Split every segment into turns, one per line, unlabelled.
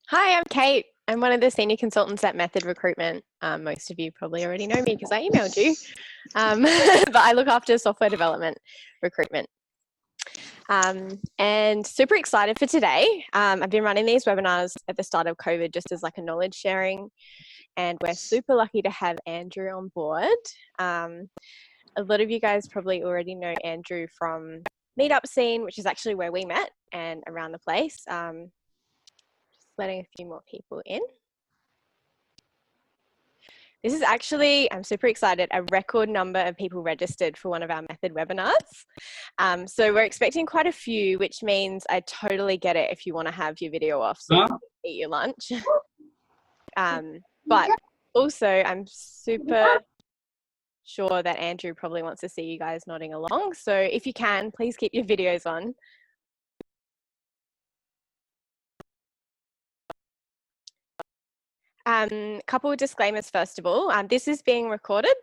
Hi, I'm Kate. I'm one of the senior consultants at Method Recruitment. Most of you probably already know me because I emailed you, but I look after software development recruitment. And super excited for today. I've been running these webinars at the start of COVID just as like a knowledge sharing, and we're super lucky to have Andrew on board. A lot of you guys probably already know Andrew from Meetup Scene, which is actually where we met and around the place. Just letting a few more people in. This is actually, I'm super excited, a record number of people registered for one of our Method webinars. So we're expecting quite a few, which means I totally get it if you want to have your video off so you can eat your lunch. But also I'm super sure that Andrew probably wants to see you guys nodding along. So if you can, please keep your videos on. Couple of disclaimers first of all. This is being recorded.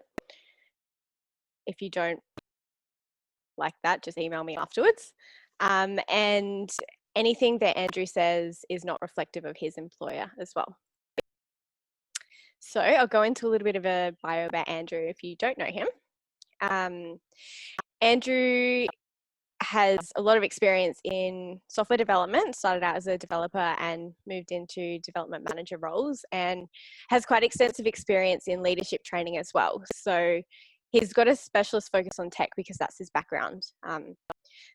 If you don't like that, just email me afterwards. And anything that Andrew says is not reflective of his employer as well. So I'll go into a little bit of a bio about Andrew if you don't know him. Andrew has a lot of experience in software development, started out as a developer and moved into development manager roles, and has quite extensive experience in leadership training as well. So he's got a specialist focus on tech because that's his background.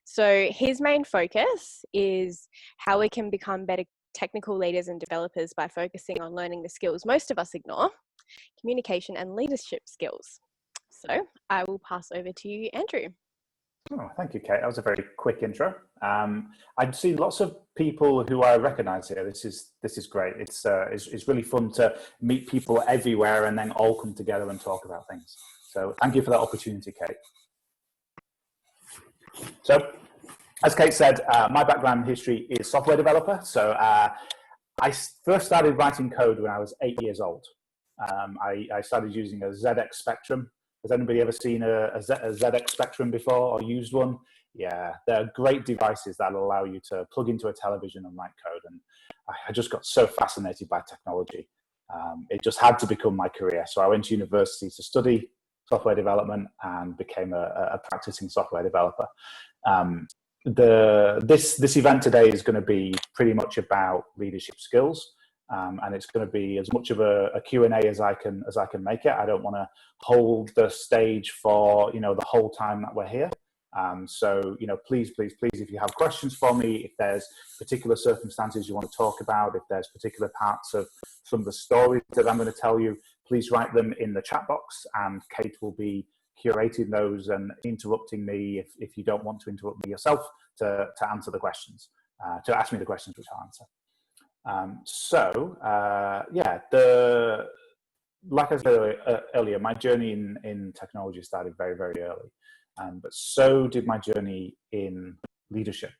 So his main focus is how we can become better technical leaders and developers by focusing on learning the skills most of us ignore: communication and leadership skills. So I will pass over to you, Andrew.
Oh, thank you, Kate. That was a very quick intro. I've seen lots of people who I recognise here. This is great. It's really fun to meet people everywhere and then all come together and talk about things. So thank you for that opportunity, Kate. So, as Kate said, my background in history is software developer. So I first started writing code when I was 8 years old. I started using a ZX Spectrum. Has anybody ever seen a ZX Spectrum before or used one? Yeah, they're great devices that allow you to plug into a television and write code. And I just got so fascinated by technology. It just had to become my career. So I went to university to study software development and became a practicing software developer. This event today is going to be pretty much about leadership skills. And it's going to be as much of a Q&A as I can make it. I don't want to hold the stage for the whole time that we're here. So please, if you have questions for me, if there's particular circumstances you want to talk about, if there's particular parts of some of the stories that I'm going to tell you, please write them in the chat box, and Kate will be curating those and interrupting me if you don't want to interrupt me yourself to answer the questions, to ask me the questions which I'll answer. Like I said earlier, my journey in technology started very, very early, but so did my journey in leadership.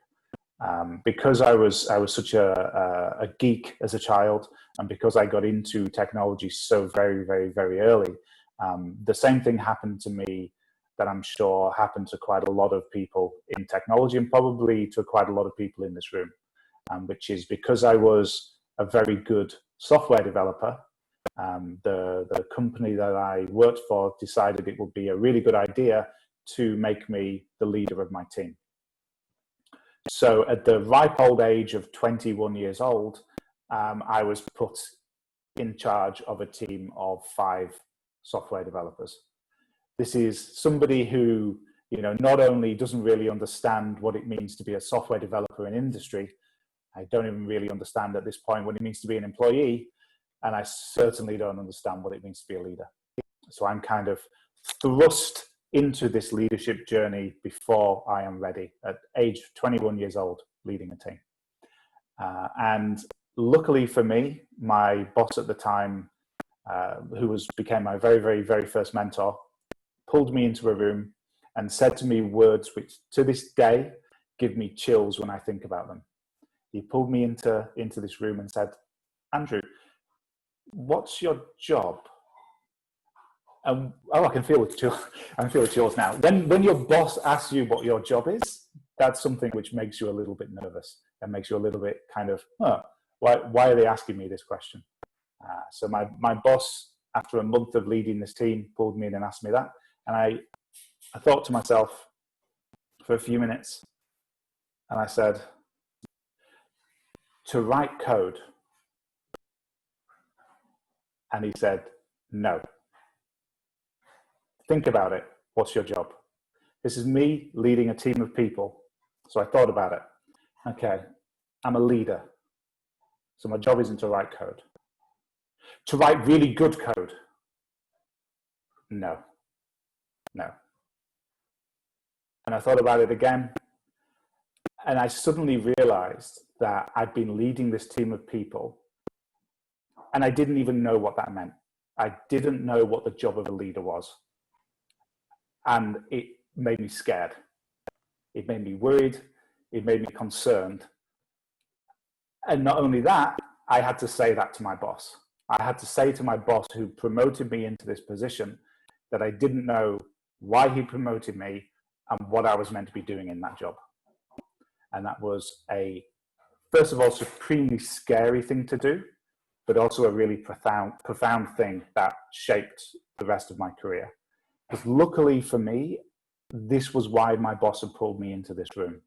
Because I was such a geek as a child, and because I got into technology so very, very, very early, the same thing happened to me that I'm sure happened to quite a lot of people in technology, and probably to quite a lot of people in this room. Which is because I was a very good software developer, the company that I worked for decided it would be a really good idea to make me the leader of my team. So at the ripe old age of 21 years old, I was put in charge of a team of 5 software developers. This is somebody who not only doesn't really understand what it means to be a software developer in industry, I don't even really understand at this point what it means to be an employee, and I certainly don't understand what it means to be a leader. So I'm kind of thrust into this leadership journey before I am ready, at age 21 years old, leading a team. And luckily for me, my boss at the time, who became my very, very, very first mentor, pulled me into a room and said to me words which to this day give me chills when I think about them. He pulled me into this room and said, "Andrew, what's your job?" Oh, I can feel it. I can feel the chills now. When your boss asks you what your job is, that's something which makes you a little bit nervous and makes you a little bit kind of, why are they asking me this question? So my boss, after a month of leading this team, pulled me in and asked me that. And I thought to myself for a few minutes, and I said, to write code. And he said, no. Think about it. What's your job? This is me leading a team of people. So I thought about it. Okay, I'm a leader. So my job isn't to write code. To write really good code? No. And I thought about it again. And I suddenly realized that I'd been leading this team of people, and I didn't even know what that meant. I didn't know what the job of a leader was. And it made me scared. It made me worried. It made me concerned. And not only that, I had to say that to my boss. I had to say to my boss, who promoted me into this position, that I didn't know why he promoted me and what I was meant to be doing in that job. And that was first of all, supremely scary thing to do, but also a really profound thing that shaped the rest of my career. Because luckily for me, this was why my boss had pulled me into this room.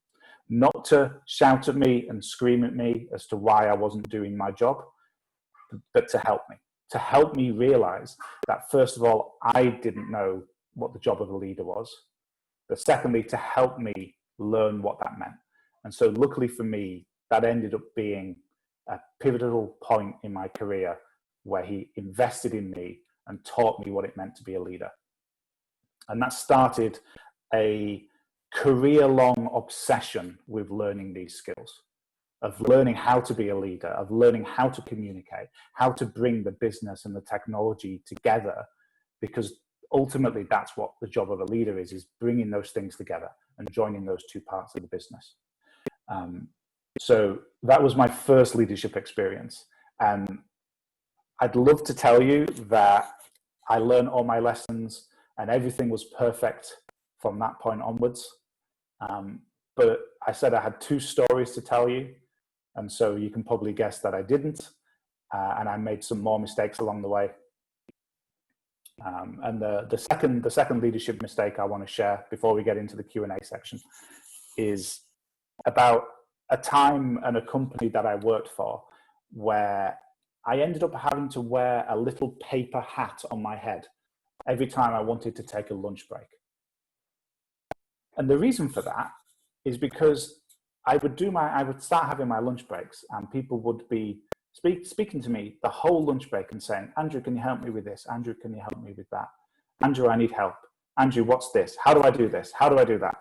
Not to shout at me and scream at me as to why I wasn't doing my job, but to help me realize that, first of all, I didn't know what the job of a leader was, but secondly, to help me learn what that meant. And so luckily for me, that ended up being a pivotal point in my career where he invested in me and taught me what it meant to be a leader. And that started a career-long obsession with learning these skills, of learning how to be a leader, of learning how to communicate, how to bring the business and the technology together, because ultimately that's what the job of a leader is bringing those things together and joining those two parts of the business. So that was my first leadership experience. And I'd love to tell you that I learned all my lessons and everything was perfect from that point onwards. But I said I had two stories to tell you. And so you can probably guess that I didn't. And I made some more mistakes along the way. And the second leadership mistake I want to share before we get into the Q&A section is about a time and a company that I worked for where I ended up having to wear a little paper hat on my head every time I wanted to take a lunch break. And the reason for that is because I would start having my lunch breaks and people would be speaking to me the whole lunch break and saying, Andrew, can you help me with this? Andrew, can you help me with that? Andrew, I need help. Andrew, what's this? How do I do this? How do I do that?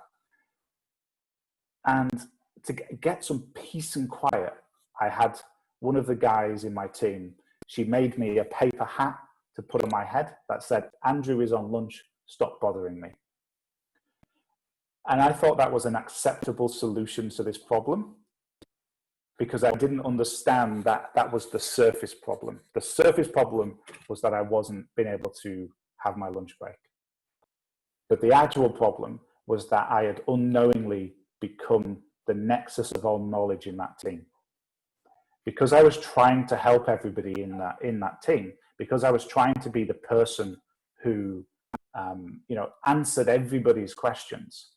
And to get some peace and quiet, I had one of the guys in my team, she made me a paper hat to put on my head that said, Andrew is on lunch, stop bothering me. And I thought that was an acceptable solution to this problem because I didn't understand that that was the surface problem. The surface problem was that I wasn't being able to have my lunch break. But the actual problem was that I had unknowingly become the nexus of all knowledge in that team. Because I was trying to help everybody in that team, because I was trying to be the person who answered everybody's questions,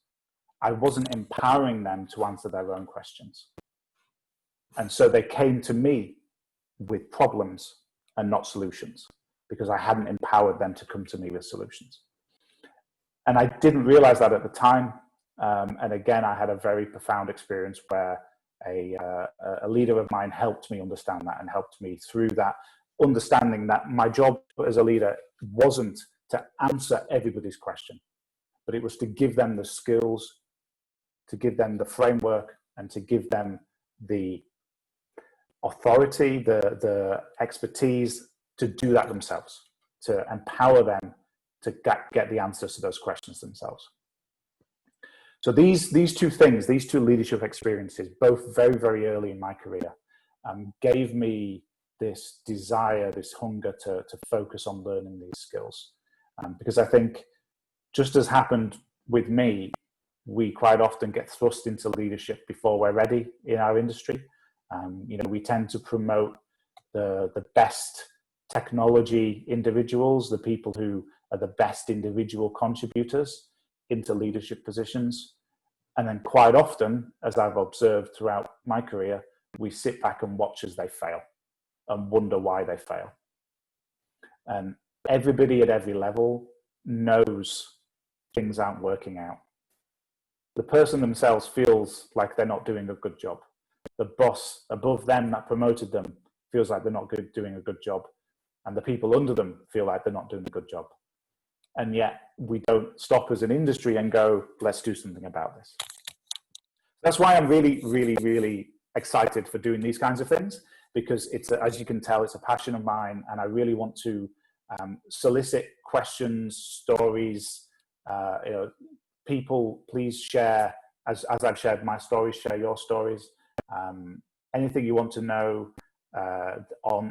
I wasn't empowering them to answer their own questions. And so they came to me with problems and not solutions because I hadn't empowered them to come to me with solutions. And I didn't realize that at the time. And again, I had a very profound experience where a leader of mine helped me understand that and helped me through that, understanding that my job as a leader wasn't to answer everybody's question, but it was to give them the skills, to give them the framework, and to give them the authority, the expertise to do that themselves, to empower them to get the answers to those questions themselves. So these two things, these two leadership experiences, both very, very early in my career, gave me this desire, this hunger to focus on learning these skills. Because I think, just as happened with me, we quite often get thrust into leadership before we're ready in our industry. We tend to promote the best technology individuals, the people who are the best individual contributors into leadership positions. And then quite often, as I've observed throughout my career, we sit back and watch as they fail and wonder why they fail. And everybody at every level knows things aren't working out. The person themselves feels like they're not doing a good job. The boss above them that promoted them feels like they're not doing a good job. And the people under them feel like they're not doing a good job. And yet we don't stop as an industry and go, let's do something about this. That's why I'm really, really, really excited for doing these kinds of things, because it's, as you can tell, it's a passion of mine, and I really want to solicit questions, stories. People, please share, as I've shared my stories, share your stories. Anything you want to know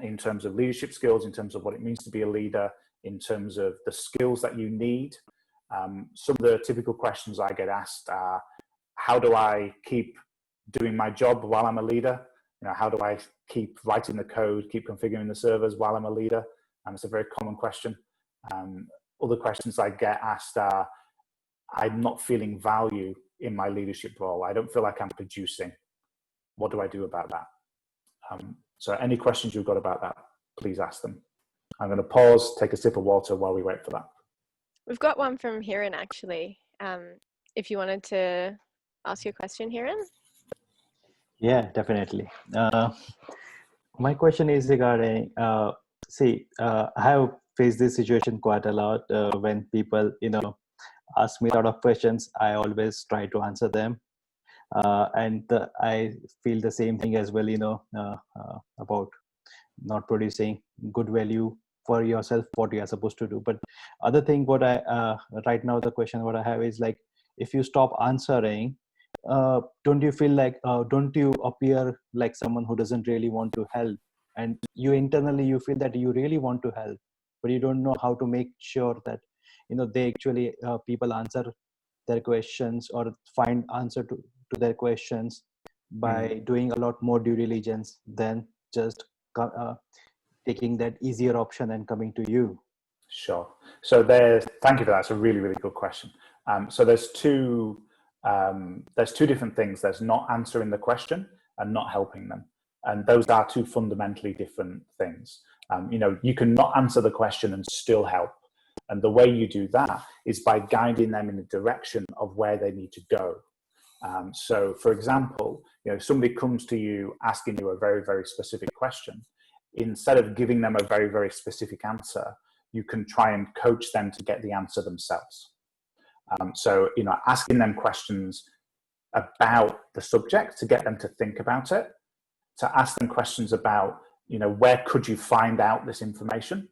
in terms of leadership skills, in terms of what it means to be a leader, in terms of the skills that you need. Some of the typical questions I get asked are, how do I keep doing my job while I'm a leader? How do I keep writing the code, keep configuring the servers while I'm a leader? It's a very common question. Other questions I get asked are, I'm not feeling value in my leadership role. I don't feel like I'm producing. What do I do about that? So any questions you've got about that, please ask them. I'm going to pause, take a sip of water while we wait for that.
We've got one from Hiran, actually. If you wanted to ask your question, Hiran.
Yeah, definitely. My question is regarding, I have faced this situation quite a lot when people, ask me a lot of questions. I always try to answer them. I feel the same thing as well, about not producing good value for yourself, what you are supposed to do. But other thing, right now, the question what I have is like, if you stop answering, don't you feel like, don't you appear like someone who doesn't really want to help? And you internally, you feel that you really want to help, but you don't know how to make sure that, they actually, people answer their questions or find answer to their questions by doing a lot more due diligence than just taking that easier option and coming to you.
Sure. So thank you for that. It's a really, really good question. So there's two different things. There's not answering the question and not helping them. And those are two fundamentally different things. You can not answer the question and still help. And the way you do that is by guiding them in the direction of where they need to go. So for example, if somebody comes to you asking you a very, very specific question, instead of giving them a very, very specific answer, you can try and coach them to get the answer themselves. So, asking them questions about the subject to get them to think about it, to ask them questions about, where could you find out this information?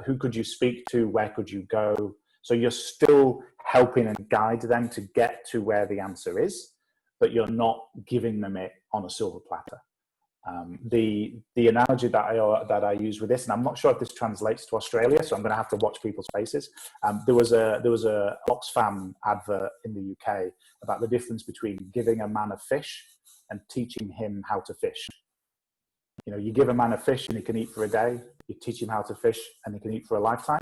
Who could you speak to? Where could you go? So you're still helping and guide them to get to where the answer is, but you're not giving them it on a silver platter. The analogy that I use with this, and I'm not sure if this translates to Australia, so I'm going to have to watch people's faces. There was a Oxfam advert in the UK about the difference between giving a man a fish and teaching him how to fish. You give a man a fish and he can eat for a day. You teach him how to fish and he can eat for a lifetime.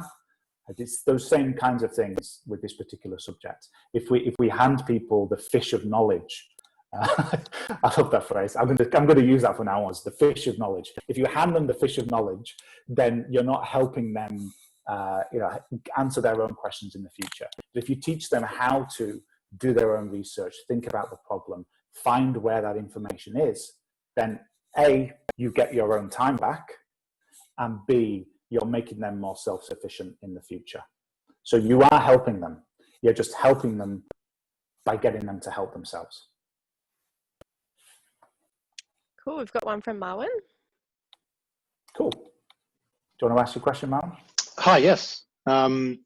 It's those same kinds of things with this particular subject. If we hand people the fish of knowledge, I love that phrase. I'm going to use that from now on. It's the fish of knowledge. If you hand them the fish of knowledge, then you're not helping them, answer their own questions in the future. But if you teach them how to do their own research, think about the problem, find where that information is, then A, you get your own time back, and B, you're making them more self-sufficient in the future. So you are helping them. You're just helping them by getting them to help themselves.
Cool. We've got one from Marwan.
Cool. Do you want to ask your question, Marwan?
Hi, yes. My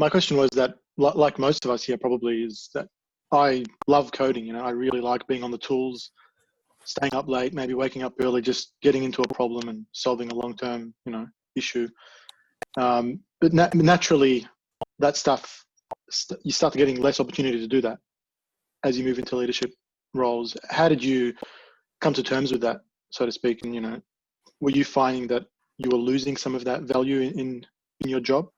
question was that, like most of us here probably, is that I love coding. I really like being on the tools, staying up late, maybe waking up early, just getting into a problem and solving a long-term, issue. But naturally, that stuff, you start getting less opportunity to do that as you move into leadership roles. How did you come to terms with that, so to speak? And, you know, were you finding that you were losing some of that value in your job?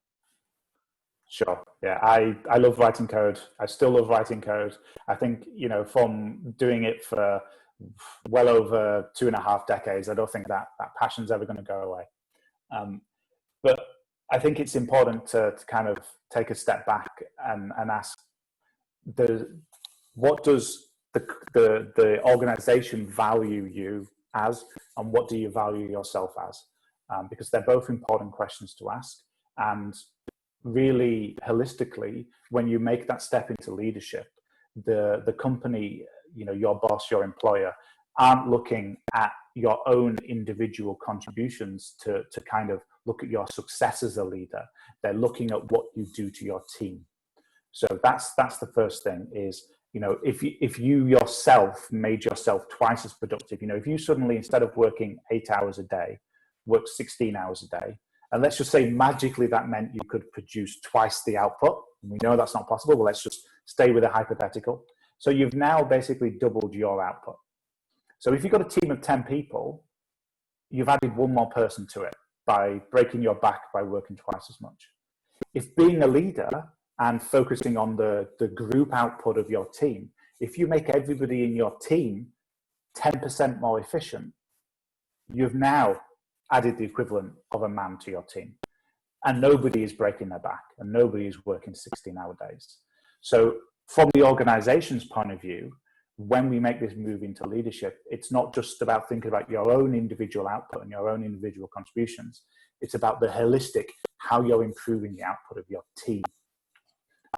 Sure. Yeah, I love writing code. I still love writing code. I think, you know, from doing it for well over 2.5 decades, I don't think that passion's ever going to go away. But I think it's important to kind of take a step back and ask, what does the organization value you as, and what do you value yourself as? Because they're both important questions to ask. And really holistically, when you make that step into leadership, the company, you know, your boss, your employer, aren't looking at your own individual contributions to kind of look at your success as a leader. They're looking at what you do to your team. So that's the first thing is, you know, if you yourself made yourself twice as productive, you know, if you suddenly, instead of working 8 hours a day, work 16 hours a day, and let's just say magically that meant you could produce twice the output. We know that's not possible, but let's just stay with a hypothetical. So you've now basically doubled your output. So if you've got a team of 10 people, you've added one more person to it by breaking your back by working twice as much. If being a leader and focusing on the group output of your team, if you make everybody in your team 10% more efficient, you've now added the equivalent of a man to your team. And nobody is breaking their back and nobody is working 16-hour days. So from the organization's point of view, when we make this move into leadership, it's not just about thinking about your own individual output and your own individual contributions. It's about the holistic, how you're improving the output of your team.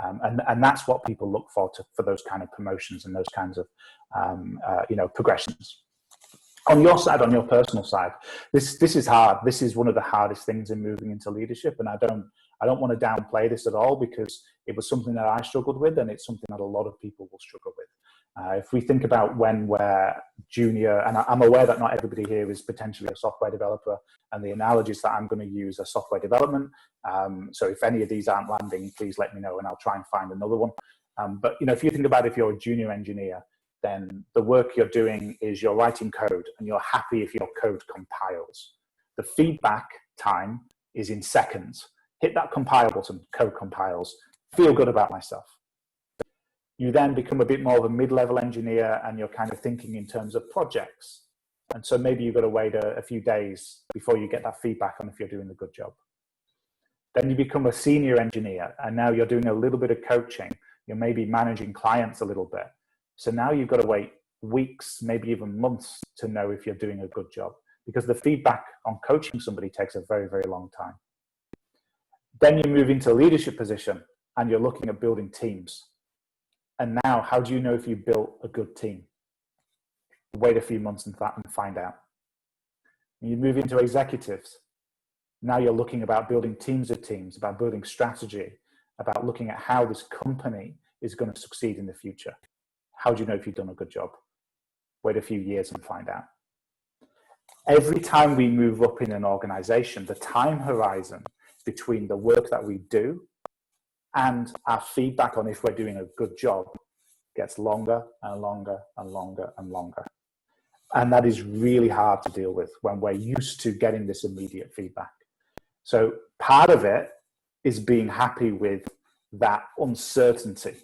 And that's what people look for those kind of promotions and those kinds of you know, progressions. On your side, on your personal side, this is hard. This is one of the hardest things in moving into leadership, and I don't want to downplay this at all, because it was something that I struggled with, and it's something that a lot of people will struggle with. If we think about when we're junior, and I'm aware that not everybody here is potentially a software developer, and the analogies that I'm going to use are software development. So if any of these aren't landing, please let me know and I'll try and find another one. But you know, if you think about if you're a junior engineer, then the work you're doing is you're writing code and you're happy if your code compiles. The feedback time is in seconds. Hit that compile button, code compiles, feel good about myself. You then become a bit more of a mid-level engineer and you're kind of thinking in terms of projects. And so maybe you've got to wait a few days before you get that feedback on if you're doing a good job. Then you become a senior engineer and now you're doing a little bit of coaching. You're maybe managing clients a little bit. So now you've got to wait weeks, maybe even months to know if you're doing a good job, because the feedback on coaching somebody takes a very, very long time. Then you move into a leadership position and you're looking at building teams. And now, how do you know if you built a good team? Wait a few months and find out. You move into executives. Now you're looking about building teams of teams, about building strategy, about looking at how this company is going to succeed in the future. How do you know if you've done a good job? Wait a few years and find out. Every time we move up in an organization, the time horizon between the work that we do and our feedback on if we're doing a good job gets longer and longer and longer and longer. And that is really hard to deal with when we're used to getting this immediate feedback. So part of it is being happy with that uncertainty.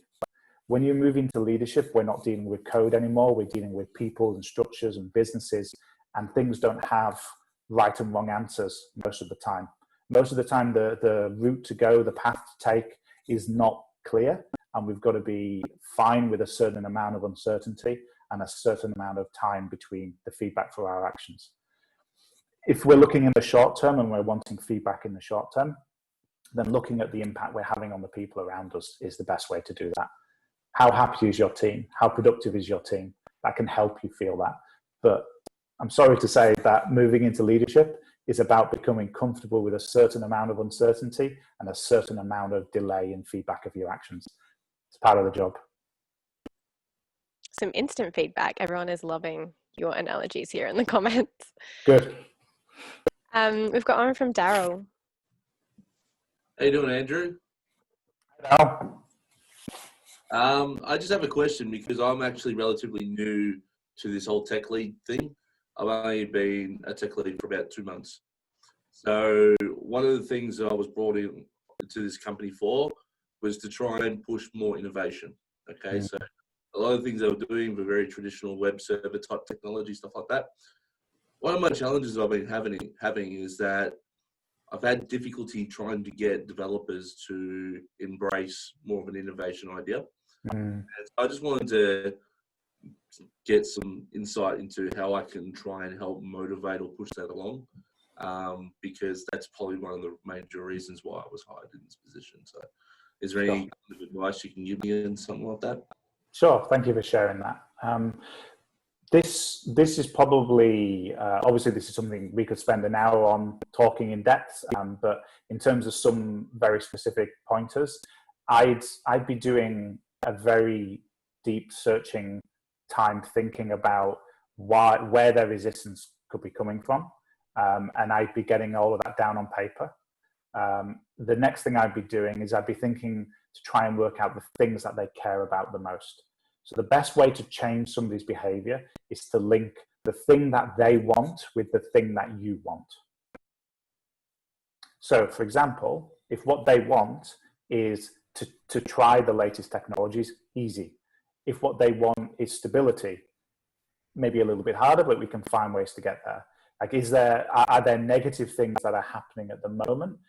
When you move into leadership, we're not dealing with code anymore. We're dealing with people and structures and businesses, and things don't have right and wrong answers most of the time. Most of the time, the route to go, the path to take is not clear, and we've got to be fine with a certain amount of uncertainty and a certain amount of time between the feedback for our actions. If we're looking in the short term and we're wanting feedback in the short term, then looking at the impact we're having on the people around us is the best way to do that. How happy is your team? How productive is your team? That can help you feel that. But I'm sorry to say that moving into leadership is about becoming comfortable with a certain amount of uncertainty and a certain amount of delay in feedback of your actions. It's part of the job.
Some instant feedback. Everyone is loving your analogies here in the comments.
Good.
We've got one from Daryl.
How you doing, Andrew?
Hello.
I just have a question because I'm actually relatively new to this whole tech lead thing. I've only been a tech lead for about 2 months. So one of the things that I was brought in to this company for was to try and push more innovation. Okay, so a lot of things they were doing were very traditional web server type technology, stuff like that. One of my challenges I've been having is that I've had difficulty trying to get developers to embrace more of an innovation idea. And so I just wanted to get some insight into how I can try and help motivate or push that along, because that's probably one of the major reasons why I was hired in this position. So is there any advice you can give me in something like that?
Sure, thank you for sharing that. This is probably, obviously this is something we could spend an hour on talking in depth, but in terms of some very specific pointers, I'd be doing a very deep searching time thinking about where their resistance could be coming from, and I'd be getting all of that down on paper. The next thing I'd be doing is I'd be thinking to try and work out the things that they care about the most. So the best way to change somebody's behavior is to link the thing that they want with the thing that you want. So for example, if what they want is to try the latest technologies, easy. If what they want is stability, maybe a little bit harder, but we can find ways to get there. Like, are there negative things that are happening at the moment?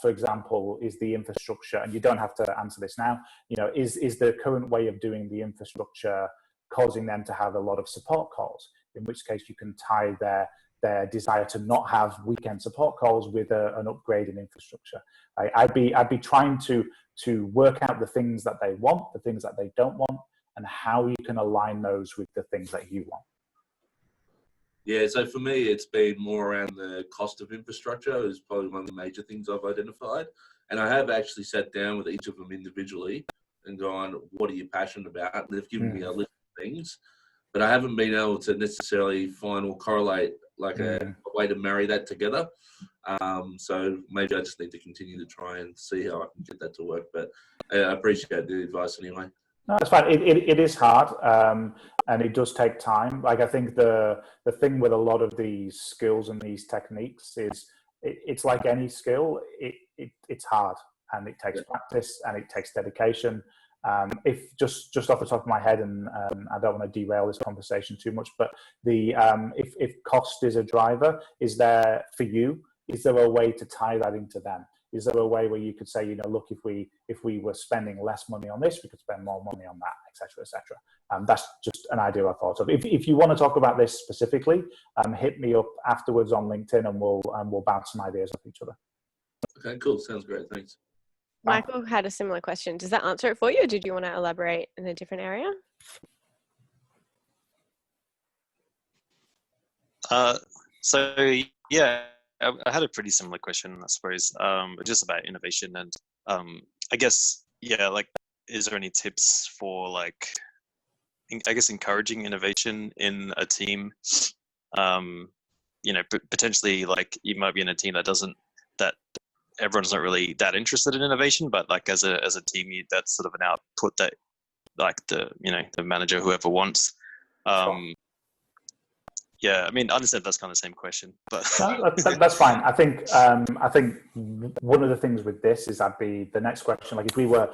For example, is the infrastructure, and you don't have to answer this now, is the current way of doing the infrastructure causing them to have a lot of support calls? In which case you can tie their desire to not have weekend support calls with an upgrade in infrastructure. I'd be trying to work out the things that they want, the things that they don't want, and how you can align those with the things that you want.
Yeah, so for me, it's been more around the cost of infrastructure is probably one of the major things I've identified. And I have actually sat down with each of them individually and gone, what are you passionate about? And they've given me a list of things, but I haven't been able to necessarily find or correlate like a way to marry that together. So maybe I just need to continue to try and see how I can get that to work. But I appreciate the advice anyway.
No, it's fine. It is hard, and it does take time. Like, I think the thing with a lot of these skills and these techniques is it's like any skill. It's hard, and it takes practice, and it takes dedication. If just off the top of my head, and I don't want to derail this conversation too much, but if cost is a driver, is there a way to tie that into them? Is there a way where you could say, look, if we were spending less money on this, we could spend more money on that, et cetera, et cetera. That's just an idea I thought of. If you want to talk about this specifically, hit me up afterwards on LinkedIn, and we'll bounce some ideas off each other.
Okay, cool. Sounds great. Thanks.
Michael had a similar question. Does that answer it for you, or did you want to elaborate in a different area?
So yeah, I had a pretty similar question, I suppose, just about innovation, and I guess, like, is there any tips for, like, I guess, encouraging innovation in a team? Potentially, like, you might be in a team that everyone's not really that interested in innovation, but like as a team, that's sort of an output that, like, the manager, whoever wants. Yeah, I mean, I understand that's kind of the same question, but
no, that's fine. I think one of the things with this is that'd be the next question. Like, if we were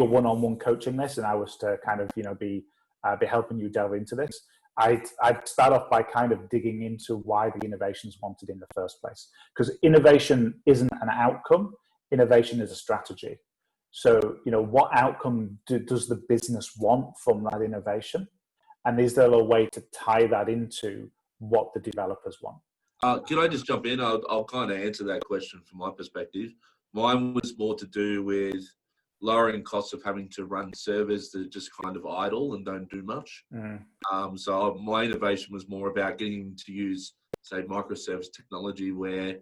one-on-one coaching this, and I was to kind of be helping you delve into this, I'd start off by kind of digging into why the innovation's wanted in the first place. Because innovation isn't an outcome; innovation is a strategy. So, what outcome does the business want from that innovation, and is there a way to tie that into what the developers want?
Can I just jump in? I'll kind of answer that question from my perspective. Mine was more to do with lowering costs of having to run servers that are just kind of idle and don't do much. So my innovation was more about getting to use, say, microservice technology where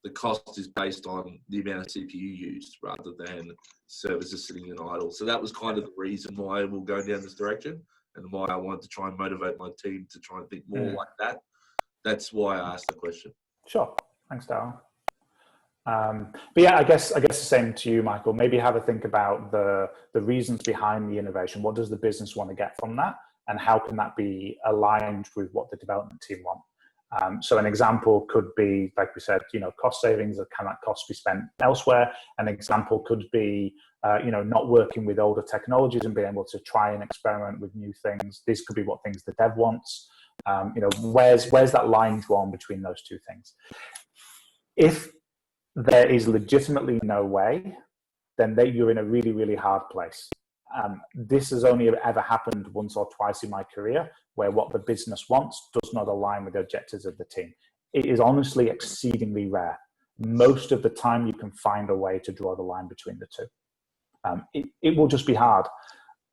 the cost is based on the amount of CPU used rather than servers just sitting in idle. So that was kind of the reason why we'll go down this direction, and why I wanted to try and motivate my team to try and think more like that. That's why I asked the question.
Sure. Thanks, Darryl. But yeah, I guess the same to you, Michael. Maybe have a think about the reasons behind the innovation. What does the business want to get from that, and how can that be aligned with what the development team want? So an example could be, like we said, cost savings, or can that cost be spent elsewhere? An example could be, not working with older technologies and being able to try and experiment with new things. This could be what things the dev wants. Where's that line drawn between those two things? If there is legitimately no way, then you're in a really, really hard place. This has only ever happened once or twice in my career, where what the business wants does not align with the objectives of the team. It is honestly exceedingly rare. Most of the time you can find a way to draw the line between the two. It will just be hard,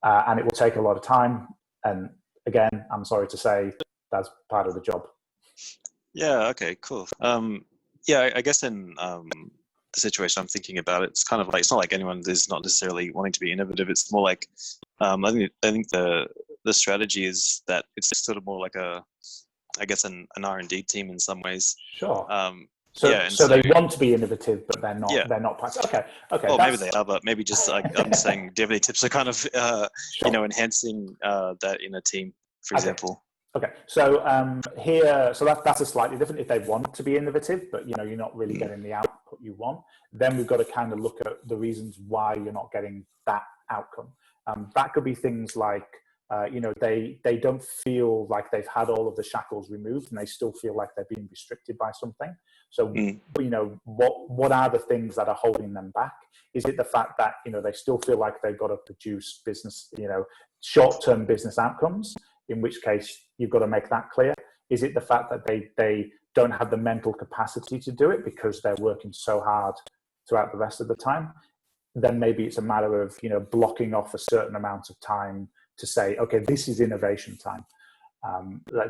and it will take a lot of time. And again, I'm sorry to say, that's part of the job.
Yeah, okay, cool. Yeah, I guess in the situation I'm thinking about, it's kind of like, it's not like anyone is not necessarily wanting to be innovative. It's more like, I think the strategy is that it's sort of more like an R&D team in some ways.
Sure.
So
they want to be innovative, but they're not. Yeah. They're not. Okay.
Well, maybe they are, but maybe just like I'm saying, do you have any tips for kind of
sure.
Enhancing that in a team, for example?
Okay, so that's a slightly different. If they want to be innovative, but you're not really getting the output you want, then we've got to kind of look at the reasons why you're not getting that outcome. That could be things like they don't feel like they've had all of the shackles removed, and they still feel like they're being restricted by something. So what are the things that are holding them back? Is it the fact that they still feel like they've got to produce business, short-term business outcomes? In which case you've got to make that clear. Is it the fact that they don't have the mental capacity to do it because they're working so hard throughout the rest of the time? Then maybe it's a matter of blocking off a certain amount of time to say, okay, this is innovation time.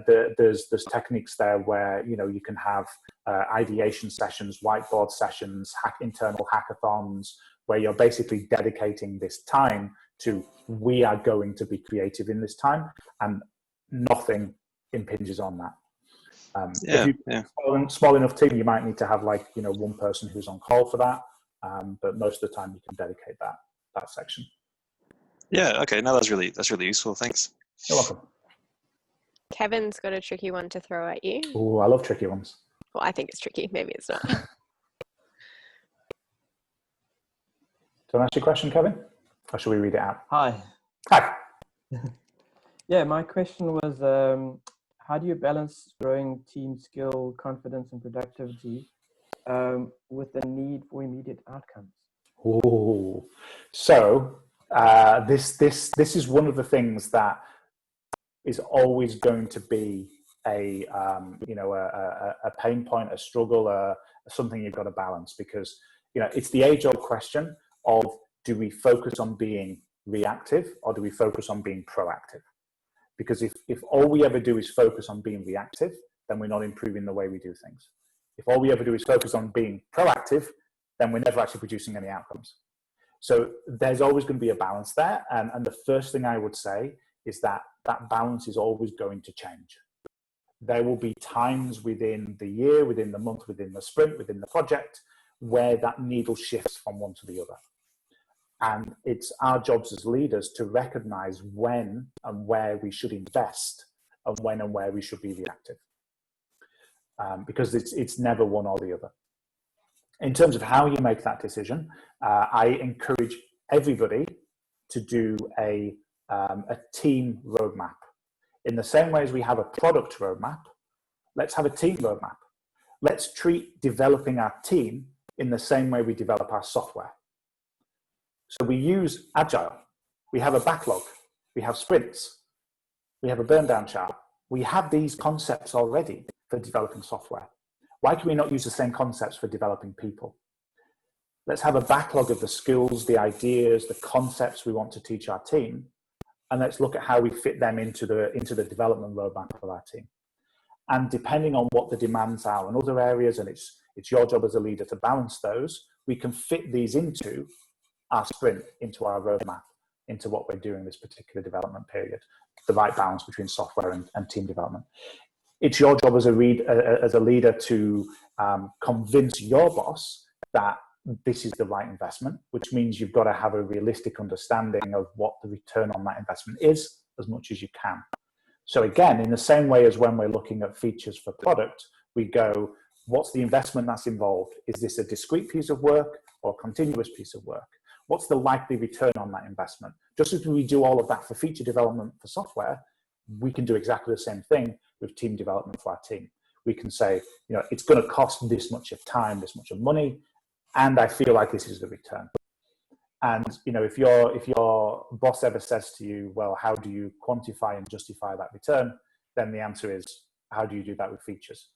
There's techniques there where you can have ideation sessions, whiteboard sessions, internal hackathons, where you're basically dedicating this time to, we are going to be creative in this time, and nothing impinges on that. If you're small enough team, you might need to have one person who's on call for that, but most of the time you can dedicate that section.
Yeah. Okay. No, that's really useful. Thanks.
You're welcome.
Kevin's got a tricky one to throw at you.
Oh, I love tricky ones.
Well, I think it's tricky. Maybe it's not.
Do you want to ask your question, Kevin? Or should we read it out?
Hi. Yeah, my question was, how do you balance growing team skill, confidence, and productivity with the need for immediate outcomes?
Oh, so this is one of the things that is always going to be a pain point, a struggle, something you've got to balance, because it's the age-old question of, do we focus on being reactive or do we focus on being proactive? Because if all we ever do is focus on being reactive, then we're not improving the way we do things. If all we ever do is focus on being proactive, then we're never actually producing any outcomes. So there's always going to be a balance there. And the first thing I would say is that balance is always going to change. There will be times within the year, within the month, within the sprint, within the project, where that needle shifts from one to the other. And it's our jobs as leaders to recognize when and where we should invest, and when and where we should be reactive. Because it's never one or the other. In terms of how you make that decision, I encourage everybody to do a team roadmap. In the same way as we have a product roadmap, let's have a team roadmap. Let's treat developing our team in the same way we develop our software. So we use Agile. We have a backlog. We have sprints. We have a burn down chart. We have these concepts already for developing software. Why can we not use the same concepts for developing people? Let's have a backlog of the skills, the ideas, the concepts we want to teach our team, and let's look at how we fit them into the development roadmap of our team. And depending on what the demands are in other areas, and it's your job as a leader to balance those, we can fit these into our sprint, into our roadmap, into what we're doing this particular development period, the right balance between software and team development. It's your job as a leader to convince your boss that this is the right investment, which means you've got to have a realistic understanding of what the return on that investment is as much as you can. So again, in the same way as when we're looking at features for product, we go, what's the investment that's involved? Is this a discrete piece of work or a continuous piece of work? What's the likely return on that investment? Just as we do all of that for feature development for software, we can do exactly the same thing with team development for our team. We can say, it's going to cost this much of time, this much of money, and I feel like this is the return. And if your boss ever says to you, well, how do you quantify and justify that return? Then the answer is, how do you do that with features?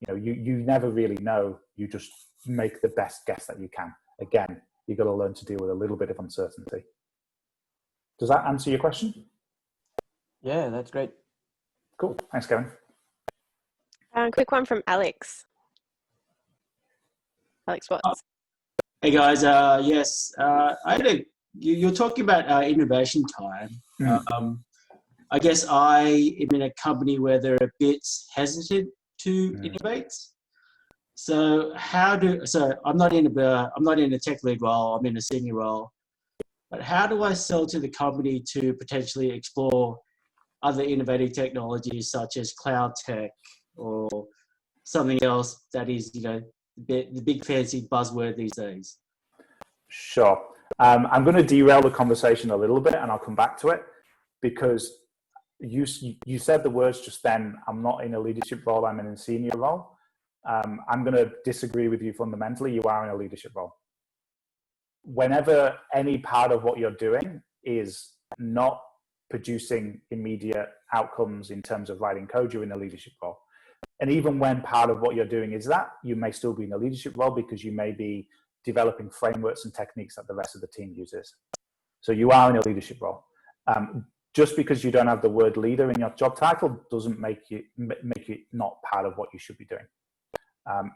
You never really know. You just make the best guess that you can. Again, you've got to learn to deal with a little bit of uncertainty. Does that answer your question?
Yeah, that's great.
Cool. Thanks, Kevin.
Quick one from Alex. Alex Watts.
Hey guys, yes, you're talking about innovation time. I guess I am in a company where they're a bit hesitant to innovate. So I'm not in a tech lead role. I'm in a senior role. But how do I sell to the company to potentially explore other innovative technologies such as cloud tech or something else that is, the big fancy buzzword these days?
Sure. I'm going to derail the conversation a little bit, and I'll come back to it, because you said the words just then, I'm not in a leadership role, I'm in a senior role. I'm going to disagree with you fundamentally. You are in a leadership role. Whenever any part of what you're doing is not producing immediate outcomes in terms of writing code, you're in a leadership role. And even when part of what you're doing is that, you may still be in a leadership role because you may be developing frameworks and techniques that the rest of the team uses. So you are in a leadership role. Just because you don't have the word leader in your job title doesn't make you not part of what you should be doing.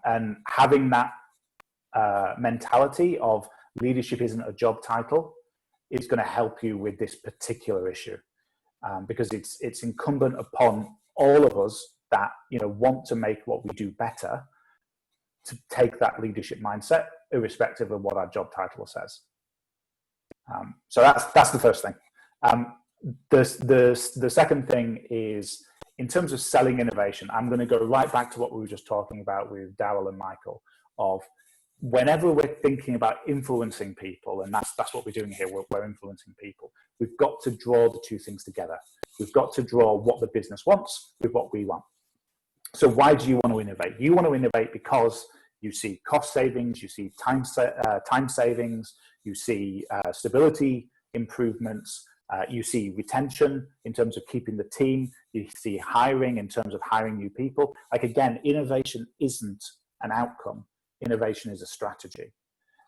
And having that mentality of leadership isn't a job title is going to help you with this particular issue, because it's incumbent upon all of us that want to make what we do better to take that leadership mindset, irrespective of what our job title says. So that's the first thing. The second thing is, in terms of selling innovation, I'm going to go right back to what we were just talking about with Daryl and Michael, of whenever we're thinking about influencing people, and that's what we're doing here, we're influencing people, we've got to draw the two things together. We've got to draw what the business wants with what we want. So why do you want to innovate? You want to innovate because you see cost savings, you see time savings, you see stability improvements, you see retention in terms of keeping the team, you see hiring in terms of hiring new people. Like, again, innovation isn't an outcome. Innovation is a strategy.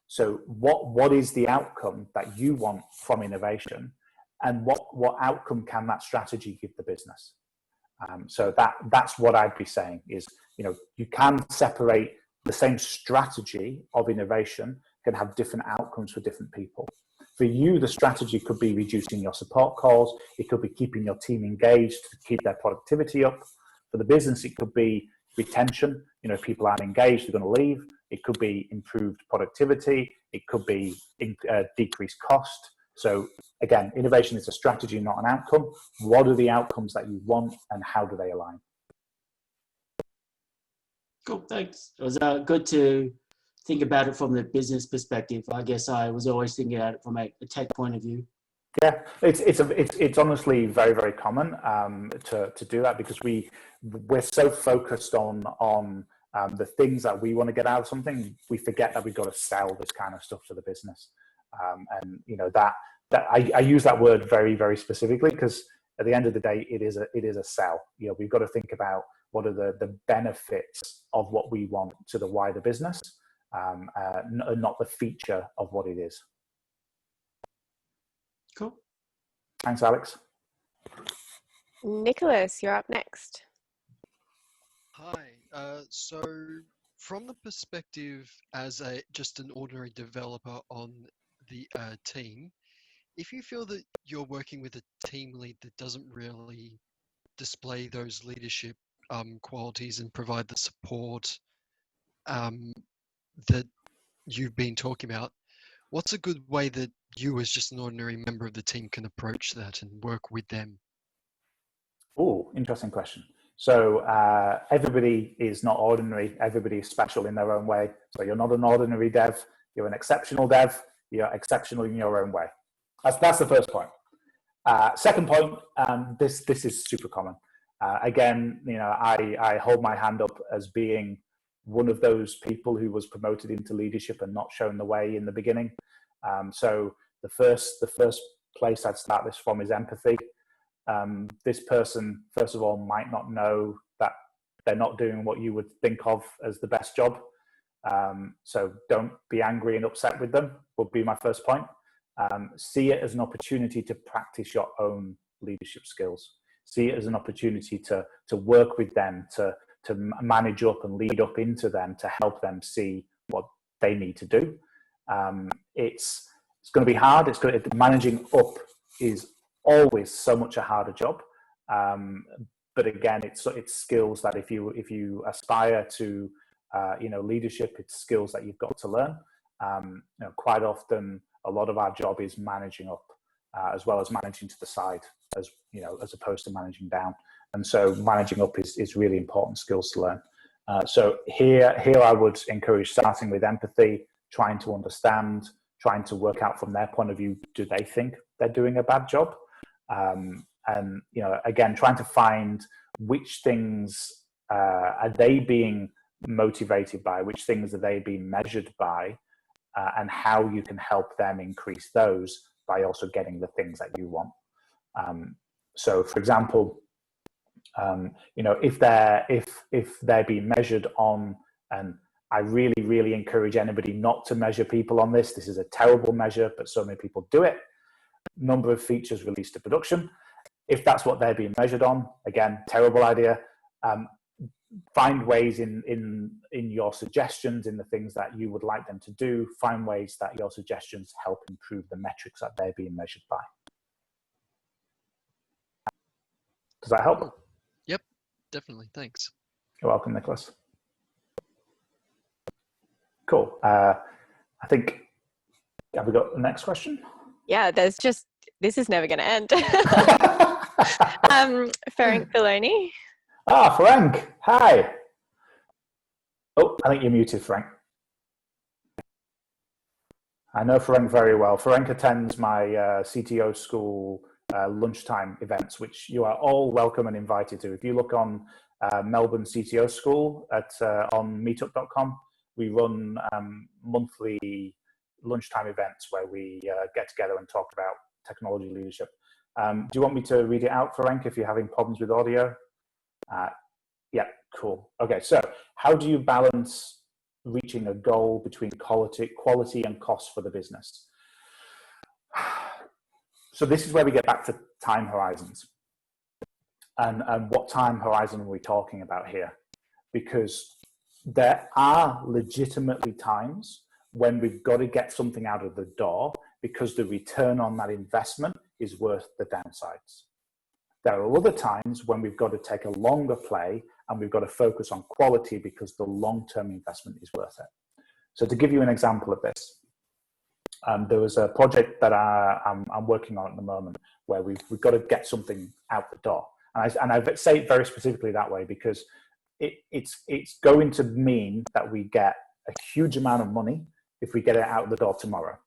So what is the outcome that you want from innovation, and what outcome can that strategy give the business? So that's what I'd be saying is, you can separate the same strategy of innovation can have different outcomes for different people. For you, the strategy could be reducing your support calls. It could be keeping your team engaged to keep their productivity up. For the business, it could be retention. If people aren't engaged, they're going to leave. It could be improved productivity. It could be decreased cost. So again, innovation is a strategy, not an outcome. What are the outcomes that you want, and how do they align?
Cool, thanks. It was good to think about it from the business perspective. I guess I was always thinking about it from a tech point of view.
Yeah, it's honestly very, very common to do that, because we're so focused on the things that we want to get out of something, we forget that we've got to sell this kind of stuff to the business. And that I use that word very, very specifically, because at the end of the day, it is a sell. We've got to think about what are the benefits of what we want to the wider business, not the feature of what it is.
Cool.
Thanks, Alex.
Nicholas, you're up next.
Hi. So from the perspective as just an ordinary developer on the team, if you feel that you're working with a team lead that doesn't really display those leadership qualities and provide the support that you've been talking about, what's a good way that you as just an ordinary member of the team can approach that and work with them?
Oh, interesting question. So everybody is not ordinary. Everybody is special in their own way. So you're not an ordinary dev. You're an exceptional dev. You're exceptional in your own way. That's the first point. Second point, this is super common. Again, I hold my hand up as being one of those people who was promoted into leadership and not shown the way in the beginning. So the first place I'd start this from is empathy. This person, first of all, might not know that they're not doing what you would think of as the best job. So don't be angry and upset with them, would be my first point. See it as an opportunity to practice your own leadership skills. See it as an opportunity to work with them, to manage up and lead up into them, to help them see what they need to do. It's going to be hard. Managing up is always so much a harder job. But again, it's skills that if you aspire to leadership, it's skills that you've got to learn. Quite often, a lot of our job is managing up, as well as managing to the side, as opposed to managing down. And so managing up is really important skills to learn. So here I would encourage starting with empathy, trying to understand, trying to work out from their point of view, do they think they're doing a bad job? And again, trying to find which things are they being motivated by, which things are they being measured by, and how you can help them increase those by also getting the things that you want. So, for example, if they're being measured on, and I really, really encourage anybody not to measure people on this. This is a terrible measure, but so many people do it. Number of features released to production. If that's what they're being measured on, again, terrible idea. Find ways in your suggestions, in the things that you would like them to do, find ways that your suggestions help improve the metrics that they're being measured by. Does that help?
Yep, definitely. Thanks.
You're welcome, Nicholas. Cool. I think, have we got the next question?
Yeah, this is never going to end. Ferenc Filoni.
Ferenc, hi. Oh, I think you're muted, Ferenc. I know Ferenc very well. Ferenc attends my CTO school lunchtime events, which you are all welcome and invited to. If you look on Melbourne CTO school on meetup.com, we run monthly lunchtime events where we get together and talk about technology leadership. Do you want me to read it out, Ferenc, if you're having problems with audio? Yeah, cool. Okay, so how do you balance reaching a goal between quality and cost for the business? So this is where we get back to time horizons. And what time horizon are we talking about here? Because there are legitimately times when we've got to get something out of the door because the return on that investment is worth the downsides. There are other times when we've got to take a longer play and we've got to focus on quality because the long-term investment is worth it. So to give you an example of this, there was a project that I'm working on at the moment where we've got to get something out the door. And I say it very specifically that way because it's going to mean that we get a huge amount of money if we get it out the door tomorrow.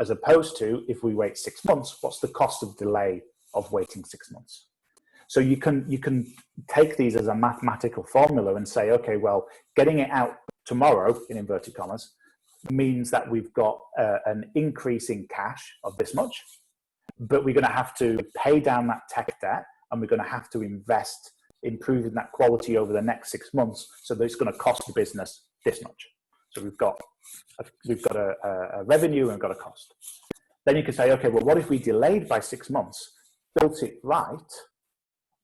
As opposed to if we wait 6 months, what's the cost of delay of waiting 6 months? So you can take these as a mathematical formula and say, okay, well, getting it out tomorrow, in inverted commas, means that we've got an increase in cash of this much, but we're going to have to pay down that tech debt and we're going to have to invest improving that quality over the next 6 months. So that it's going to cost the business this much. So we've got a revenue and we've got a cost. Then you can say, okay, well, what if we delayed by 6 months, built it right?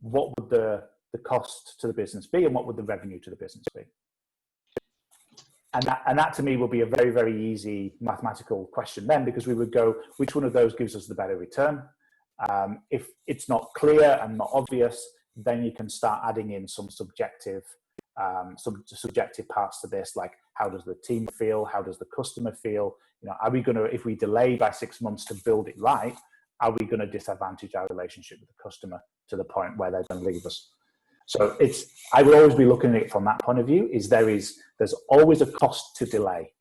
What would the cost to the business be, and what would the revenue to the business be? And that to me will be a very, very easy mathematical question then, because we would go, which one of those gives us the better return? If it's not clear and not obvious, then you can start adding in some subjective parts to this, like How does the team feel? How does the customer feel? You know, are we going to, if we delay by 6 months to build it right, are we going to disadvantage our relationship with the customer to the point where they're going to leave us? So I would always be looking at it from that point of view. There's always a cost to delay,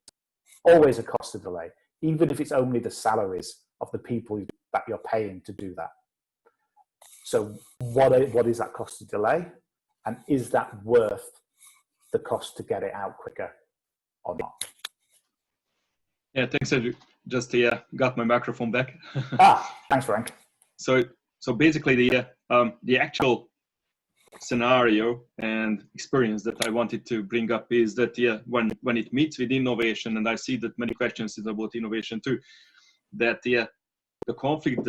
always a cost to delay, even if it's only the salaries of the people that you're paying to do that. So what is that cost to delay? And is that worth the cost to get it out quicker or not?
Yeah, thanks, Andrew. Just got my microphone back.
Thanks, Frank.
So basically the actual scenario and experience that I wanted to bring up is that when it meets with innovation, and I see that many questions is about innovation too, that the conflict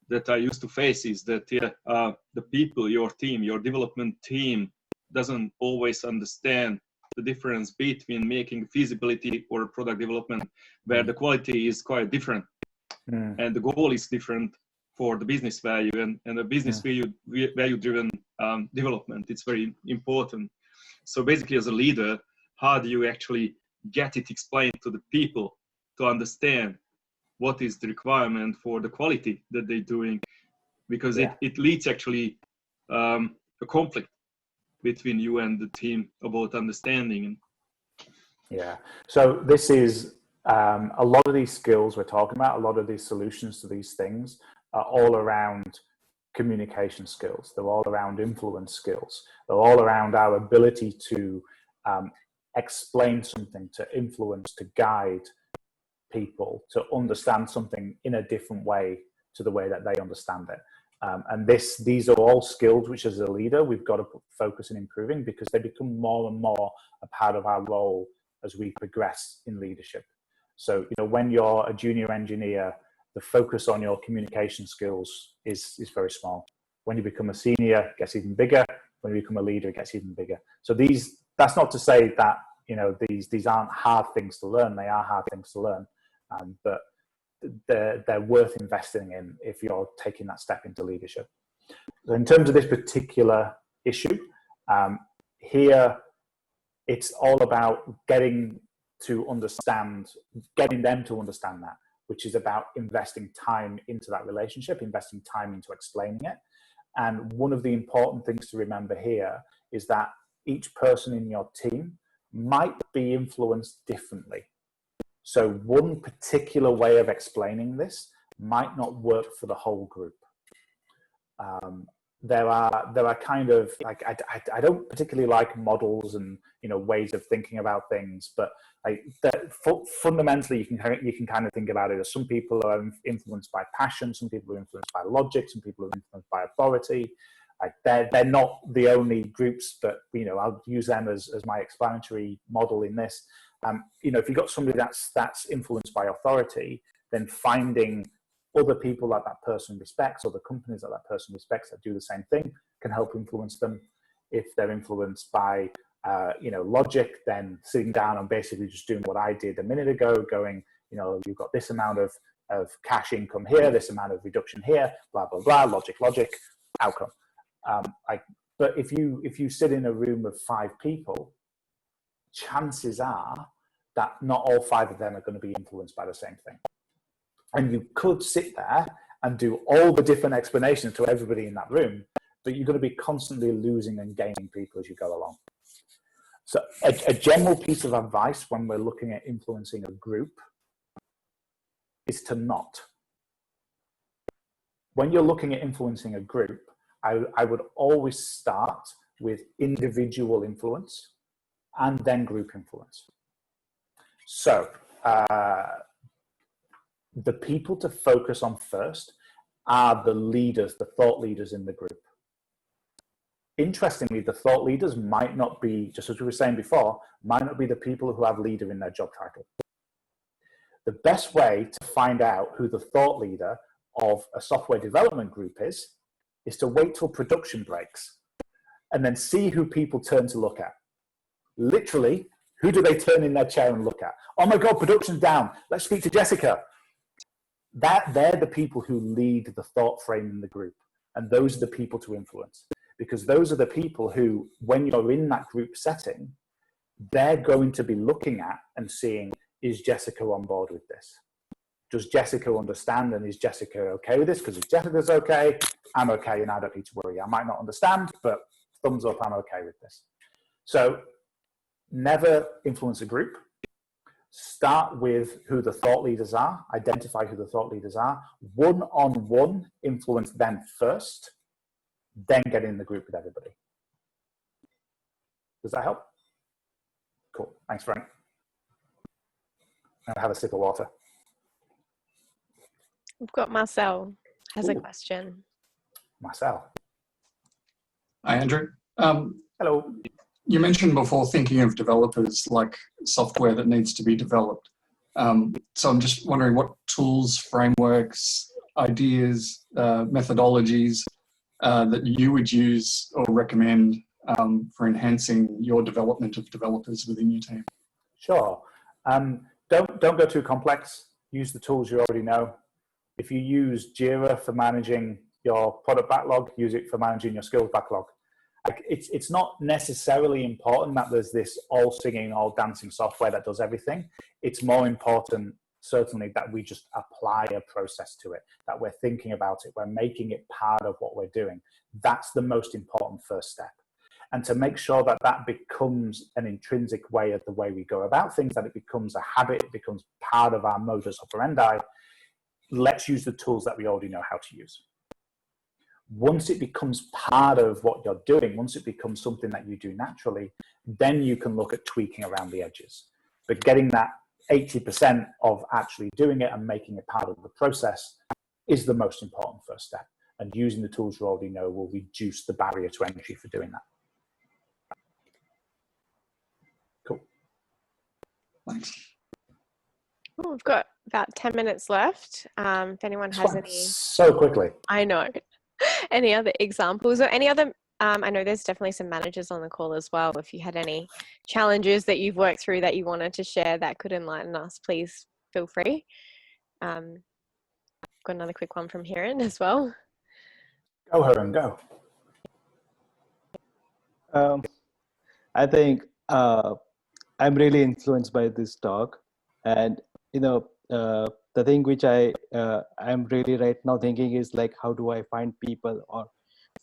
that I used to face is that the people, your team, your development team doesn't always understand the difference between making feasibility or product development, where the quality is quite different and the goal is different for the business value and the business value driven development. It's very important. So basically, as a leader, how do you actually get it explained to the people to understand what is the requirement for the quality that they're doing? Because it leads actually a conflict between you and the team about understanding.
Yeah. So this is a lot of these skills we're talking about, a lot of these solutions to these things are all around communication skills. They're all around influence skills. They're all around our ability to explain something, to influence, to guide people, to understand something in a different way to the way that they understand it. And these are all skills which, as a leader, we've got to focus on improving, because they become more and more a part of our role as we progress in leadership. So, you know, when you're a junior engineer, the focus on your communication skills is very small. When you become a senior, it gets even bigger. When you become a leader, it gets even bigger. So that's not to say that, you know, these aren't hard things to learn. They are hard things to learn, but they're worth investing in if you're taking that step into leadership. So in terms of this particular issue, here it's all about getting them to understand that, which is about investing time into that relationship, investing time into explaining it. And one of the important things to remember here is that each person in your team might be influenced differently. So one particular way of explaining this might not work for the whole group. There are kind of like, I don't particularly like models and, you know, ways of thinking about things, but like fundamentally you can kind of think about it as some people are influenced by passion, some people are influenced by logic, some people are influenced by authority. Like they're not the only groups, but, you know, I'll use them as my explanatory model in this. You know, if you've got somebody that's influenced by authority, then finding other people that person respects, other companies that person respects that do the same thing, can help influence them. If they're influenced by, you know, logic, then sitting down and basically just doing what I did a minute ago, going, you know, you've got this amount of cash income here, this amount of reduction here, blah, blah, blah, logic, outcome. But if you sit in a room of 5 people, chances are that not all 5 of them are going to be influenced by the same thing. And you could sit there and do all the different explanations to everybody in that room, but you're going to be constantly losing and gaining people as you go along. So a general piece of advice when we're looking at influencing a group is to not. When you're looking at influencing a group, I would always start with individual influence and then group influence. So the people to focus on first are the leaders, the thought leaders in the group. Interestingly, the thought leaders might not be, just as we were saying before, might not be the people who have leader in their job title. The best way to find out who the thought leader of a software development group is to wait till production breaks and then see who people turn to look at. Literally, who do they turn in their chair and look at? Oh my God, production's down. Let's speak to Jessica. They're the people who lead the thought frame in the group. And those are the people to influence. Because those are the people who, when you're in that group setting, they're going to be looking at and seeing, is Jessica on board with this? Does Jessica understand, and is Jessica okay with this? Because if Jessica's okay, I'm okay and I don't need to worry. I might not understand, but thumbs up, I'm okay with this. So never influence a group. Start with who the thought leaders are, identify who the thought leaders are, one-on-one influence them first, then get in the group with everybody. Does that help? Cool, thanks Frank. I'll have a sip of water.
We've got Marcel has a
Ooh.
question.
Marcel.
Hi, Andrew.
Hello.
You mentioned before thinking of developers like software that needs to be developed. So I'm just wondering what tools, frameworks, ideas, methodologies that you would use or recommend for enhancing your development of developers within your team.
Sure. Don't go too complex. Use the tools you already know. If you use Jira for managing your product backlog, use it for managing your skills backlog. It's not necessarily important that there's this all singing, all dancing software that does everything. It's more important, certainly, that we just apply a process to it, that we're thinking about it, we're making it part of what we're doing. That's the most important first step. And to make sure that that becomes an intrinsic way of the way we go about things, that it becomes a habit, it becomes part of our modus operandi, let's use the tools that we already know how to use. Once it becomes part of what you're doing, once it becomes something that you do naturally, then you can look at tweaking around the edges. But getting that 80% of actually doing it and making it part of the process is the most important first step. And using the tools you already know will reduce the barrier to entry for doing that. Cool.
Thanks.
Oh, we've got about 10 minutes left. If anyone has any...
So quickly.
I know. Any other examples or any other... I know there's definitely some managers on the call as well. If you had any challenges that you've worked through that you wanted to share that could enlighten us, please feel free. Got another quick one from Hiran as well.
Go, Hiran, go.
I think I'm really influenced by this talk, and the thing which I'm really right now thinking is like, how do I find people or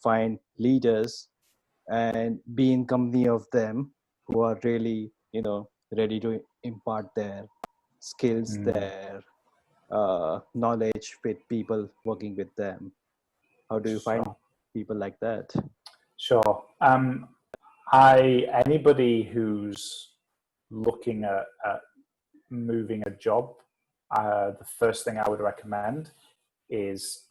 find leaders and be in company of them who are really ready to impart their skills, their knowledge with people working with them. How do you find people like that?
Sure. Anybody who's looking at moving a job, the first thing I would recommend is,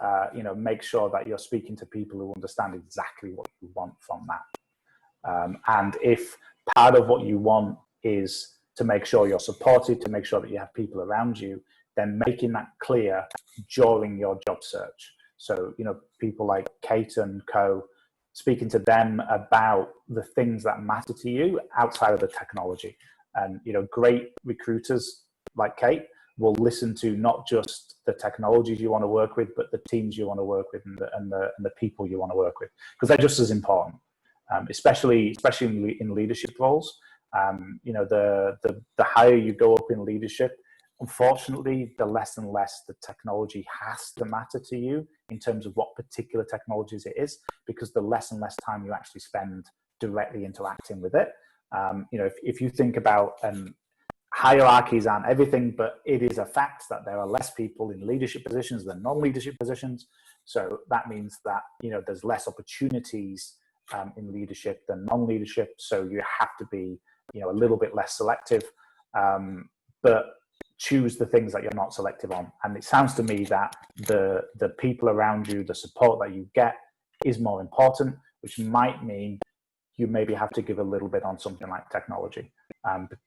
make sure that you're speaking to people who understand exactly what you want from that. And if part of what you want is to make sure you're supported, to make sure that you have people around you, then making that clear during your job search. So, people like Kate and co, speaking to them about the things that matter to you outside of the technology. And, great recruiters like Kate will listen to not just the technologies you want to work with, but the teams you want to work with and the people you want to work with, because they're just as important, especially in leadership roles. The higher you go up in leadership, unfortunately, the less and less the technology has to matter to you in terms of what particular technologies it is, because the less and less time you actually spend directly interacting with it. If you think about hierarchies aren't everything, but it is a fact that there are less people in leadership positions than non-leadership positions. So that means that, there's less opportunities in leadership than non-leadership. So you have to be, a little bit less selective, but choose the things that you're not selective on. And it sounds to me that the people around you, the support that you get is more important, which might mean you maybe have to give a little bit on something like technology,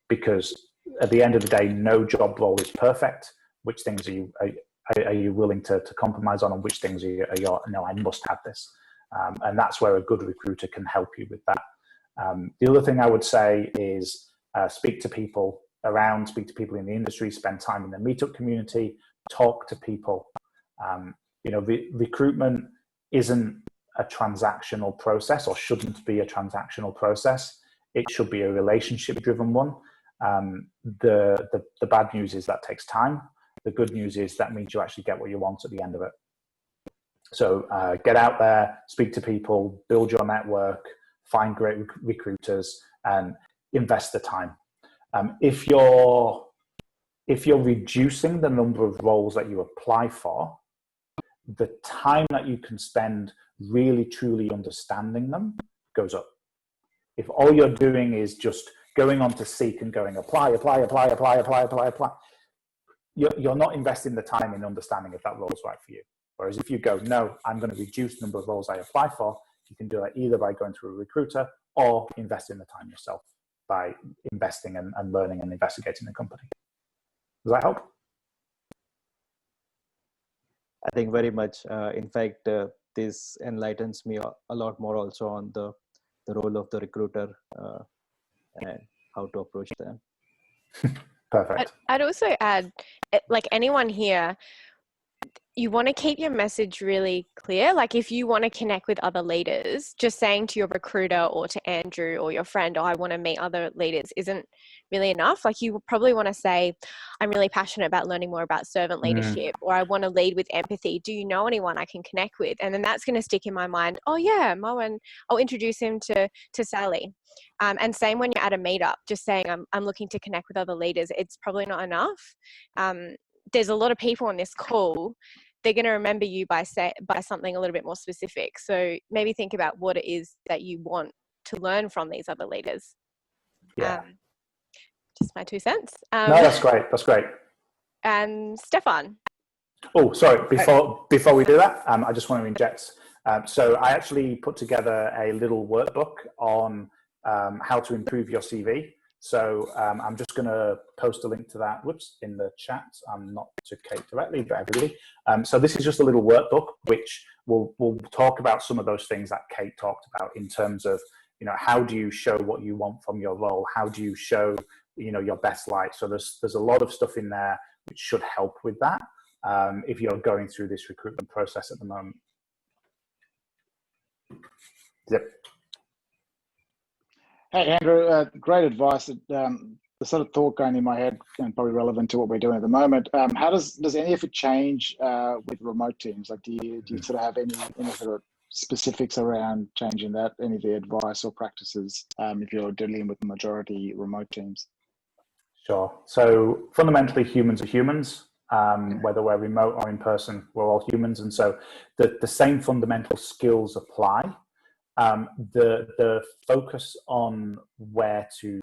because at the end of the day, no job role is perfect. Which things are you willing to compromise on, and which things are you, no, I must have this. And that's where a good recruiter can help you with that. The other thing I would say is speak to people around, speak to people in the industry, spend time in the meetup community, talk to people. Recruitment isn't a transactional process, or shouldn't be a transactional process. It should be a relationship-driven one. The bad news is that takes time. The good news is that means you actually get what you want at the end of it. So get out there, speak to people, build your network, find great recruiters, and invest the time. If you're reducing the number of roles that you apply for, the time that you can spend really truly understanding them goes up. If all you're doing is just going on to Seek and going apply, you're not investing the time in understanding if that role is right for you. Whereas if you go, no, I'm going to reduce the number of roles I apply for, you can do that either by going through a recruiter or invest in the time yourself by investing and learning and investigating the company. Does that help?
I think very much. In fact, this enlightens me a lot more also on the role of the recruiter and how to approach them.
Perfect.
I'd also add, like anyone here, you want to keep your message really clear. Like if you want to connect with other leaders, just saying to your recruiter or to Andrew or your friend, oh, I want to meet other leaders isn't really enough. Like you probably want to say, I'm really passionate about learning more about servant leadership, or I want to lead with empathy. Do you know anyone I can connect with? And then that's going to stick in my mind. Oh yeah, Moen, I'll introduce him to Sally. And same when you're at a meetup, just saying I'm looking to connect with other leaders. It's probably not enough. There's a lot of people on this call. They're going to remember you by something a little bit more specific. So maybe think about what it is that you want to learn from these other leaders.
Yeah.
Just my 2 cents.
No, that's great. That's great.
And Stefan.
Oh, sorry. Before we do that, I just want to inject. So I actually put together a little workbook on how to improve your CV. So I'm just going to post a link to that, in the chat. Not to Kate directly, but everybody. So this is just a little workbook, which will talk about some of those things that Kate talked about in terms of, how do you show what you want from your role? How do you show, your best light? So there's a lot of stuff in there which should help with that if you're going through this recruitment process at the moment. Yep.
Hey, Andrew, great advice. The sort of thought going in my head and probably relevant to what we're doing at the moment. How does any of it change with remote teams? Like, do you sort of have any sort of specifics around changing that? Any of the advice or practices if you're dealing with the majority remote teams?
Sure. So fundamentally, humans are humans. Whether we're remote or in person, we're all humans, and so the same fundamental skills apply. The focus on where to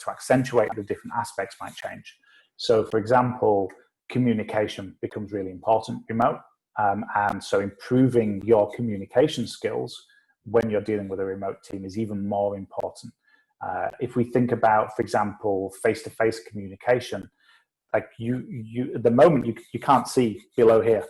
accentuate the different aspects might change. So, for example, communication becomes really important remote, and so improving your communication skills when you're dealing with a remote team is even more important. If we think about, for example, face-to-face communication, like you at the moment you can't see below here.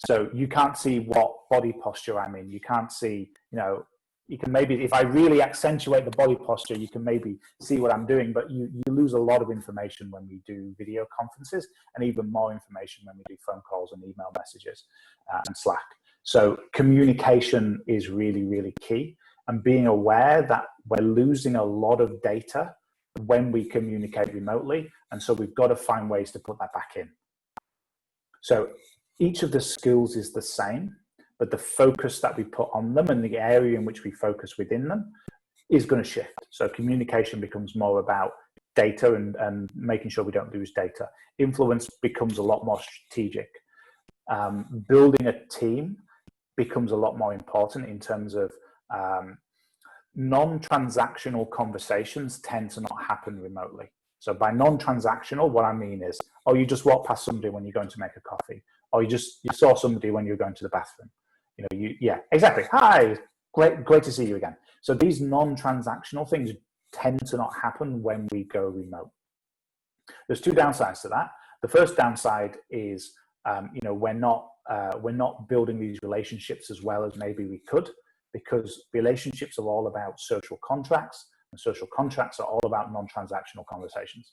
So you can't see what body posture I'm in. You can't see, you can maybe, if I really accentuate the body posture, you can maybe see what I'm doing, but you lose a lot of information when we do video conferences, and even more information when we do phone calls and email messages and Slack. So communication is really, really key, and being aware that we're losing a lot of data when we communicate remotely. And so we've got to find ways to put that back in. So each of the skills is the same, but the focus that we put on them and the area in which we focus within them is going to shift. So communication becomes more about data and making sure we don't lose data. Influence becomes a lot more strategic. Building a team becomes a lot more important in terms of non-transactional conversations tend to not happen remotely. So by non-transactional, what I mean is, you just walk past somebody when you're going to make a coffee, or you saw somebody when you're going to the bathroom. Yeah, exactly. Hi, great to see you again. So these non-transactional things tend to not happen when we go remote. There's two downsides to that. The first downside is, we're not building these relationships as well as maybe we could, because relationships are all about social contracts, and social contracts are all about non-transactional conversations.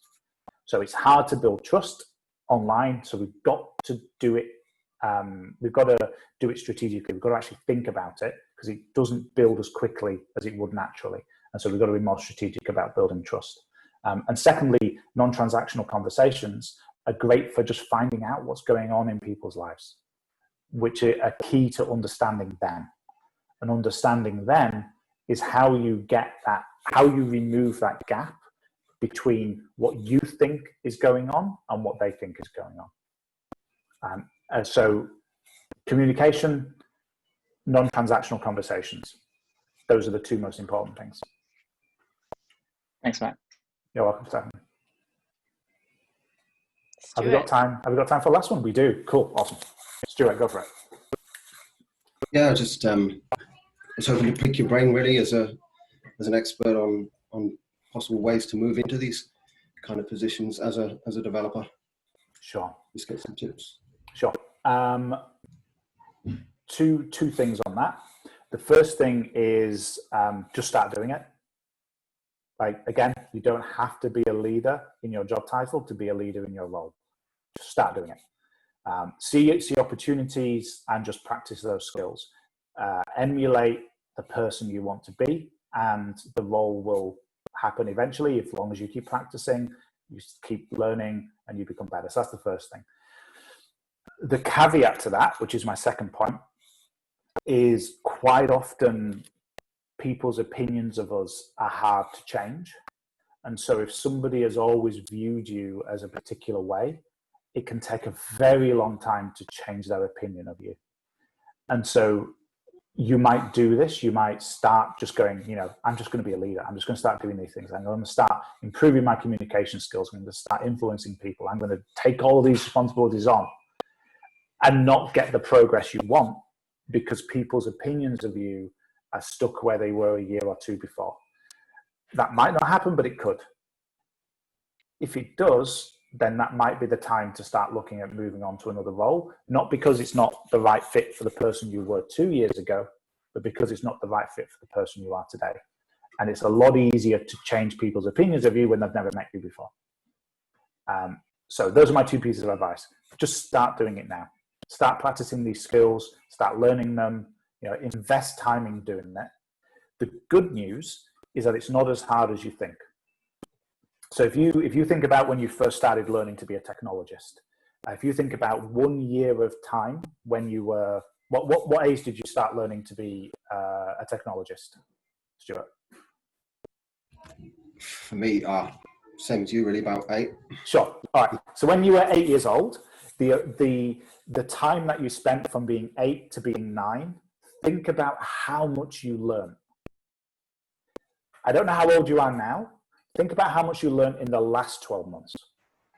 So it's hard to build trust online. So we've got to do it. We've got to do it strategically. We've got to actually think about it, because it doesn't build as quickly as it would naturally. And so we've got to be more strategic about building trust. And secondly, non-transactional conversations are great for just finding out what's going on in people's lives, which are key to understanding them. And understanding them is how you get that, how you remove that gap between what you think is going on and what they think is going on. So communication, non-transactional conversations, those are the two most important things.
Thanks, Matt.
You're welcome, Stefan. Have we got time? Have we got time for the last one? We do. Cool. Awesome. Stuart, go for it.
Yeah, just was hoping to pick your brain really as an expert on possible ways to move into these kind of positions as a developer.
Sure.
Just get some tips.
Sure. Two things on that. The first thing is just start doing it. Like, again, you don't have to be a leader in your job title to be a leader in your role. Just start doing it. See opportunities and just practice those skills. Emulate the person you want to be, and the role will happen eventually as long as you keep practicing, you keep learning, and you become better. So that's the first thing. The caveat to that, which is my second point, is quite often people's opinions of us are hard to change. And so if somebody has always viewed you as a particular way, it can take a very long time to change their opinion of you. And so you might do this, you might start just going, I'm just going to be a leader. I'm just going to start doing these things. I'm going to start improving my communication skills. I'm going to start influencing people. I'm going to take all these responsibilities on and not get the progress you want because people's opinions of you are stuck where they were a year or two before. That might not happen, but it could. If it does, then that might be the time to start looking at moving on to another role, not because it's not the right fit for the person you were 2 years ago, but because it's not the right fit for the person you are today. And it's a lot easier to change people's opinions of you when they've never met you before. So those are my two pieces of advice. Just start doing it now. Start practicing these skills, start learning them, invest time in doing that. The good news is that it's not as hard as you think. So if you think about when you first started learning to be a technologist, if you think about 1 year of time when you were, what age did you start learning to be a technologist, Stuart?
For me, same as you really, about 8.
Sure. All right. So when you were 8 years old, the time that you spent from being 8 to being 9, think about how much you learned. I don't know how old you are now. Think about how much you learned in the last 12 months.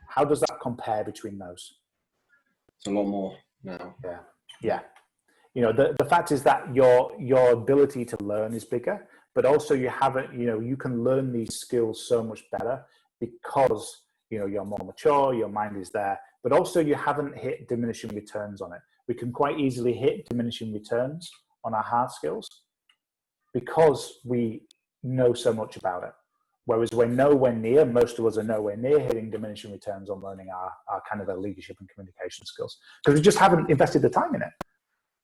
How does that compare between those?
It's a lot more now.
Yeah. The fact is that your ability to learn is bigger, but also you can learn these skills so much better because, you're more mature, your mind is there, but also you haven't hit diminishing returns on it. We can quite easily hit diminishing returns on our hard skills because we know so much about it. Whereas we're nowhere near, most of us are nowhere near hitting diminishing returns on learning our kind of our leadership and communication skills because we just haven't invested the time in it.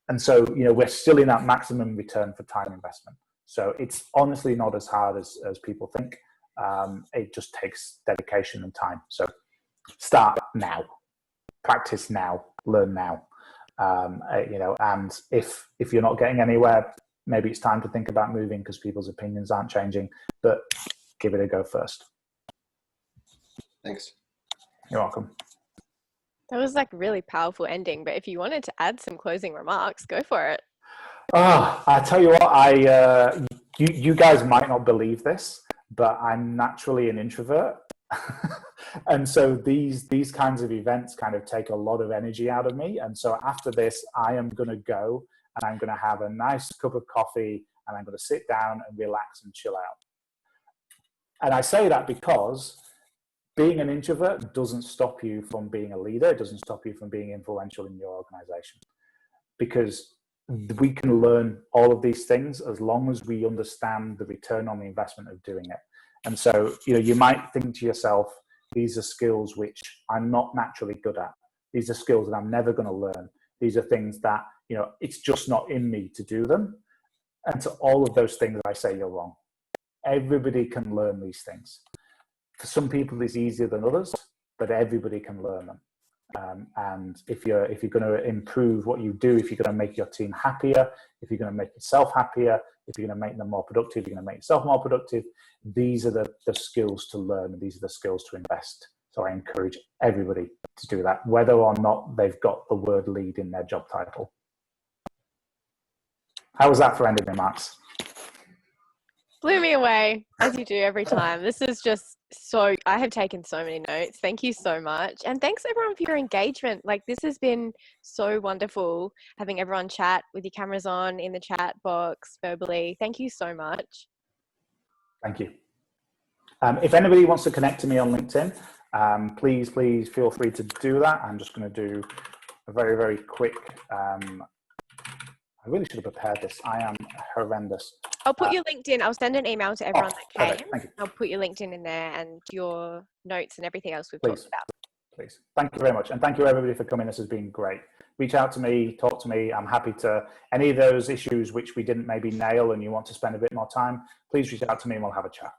And so, we're still in that maximum return for time investment. So it's honestly not as hard as people think. It just takes dedication and time. So start now, practice now, learn now. And if you're not getting anywhere, maybe it's time to think about moving because people's opinions aren't changing, but give it a go first.
Thanks.
You're welcome.
That was like really powerful ending, but if you wanted to add some closing remarks, go for it.
I tell you what, you guys might not believe this, but I'm naturally an introvert. And so these kinds of events kind of take a lot of energy out of me. And so after this, I am going to go and I'm going to have a nice cup of coffee and I'm going to sit down and relax and chill out. And I say that because being an introvert doesn't stop you from being a leader. It doesn't stop you from being influential in your organization, because we can learn all of these things as long as we understand the return on the investment of doing it. And so, you might think to yourself, these are skills which I'm not naturally good at. These are skills that I'm never going to learn. These are things that, it's just not in me to do them. And to all of those things, I say you're wrong. everybody can learn these things. For some people, it's easier than others, but everybody can learn them. And if you're going to improve what you do, if you're going to make your team happier, if you're going to make yourself happier, if you're going to make them more productive, you're going to make yourself more productive, these are the skills to learn, and these are the skills to invest. So I encourage everybody to do that, whether or not they've got the word lead in their job title. How was that for ending, Max?
Blew me away, as you do every time. This is just so, I have taken so many notes. Thank you so much. And thanks everyone for your engagement. Like, this has been so wonderful, having everyone chat with your cameras on, in the chat box, verbally. Thank you so much.
Thank you. If anybody wants to connect to me on LinkedIn, please feel free to do that. I'm just going to do a very, very quick, I really should have prepared this. I am horrendous.
I'll put your LinkedIn, I'll send an email to everyone that came.
Thank you.
I'll put your LinkedIn in there and your notes and everything else we've talked about.
Please. Thank you very much. And thank you everybody for coming. This has been great. Reach out to me, talk to me. I'm happy to, any of those issues which we didn't maybe nail and you want to spend a bit more time, please reach out to me and we'll have a chat.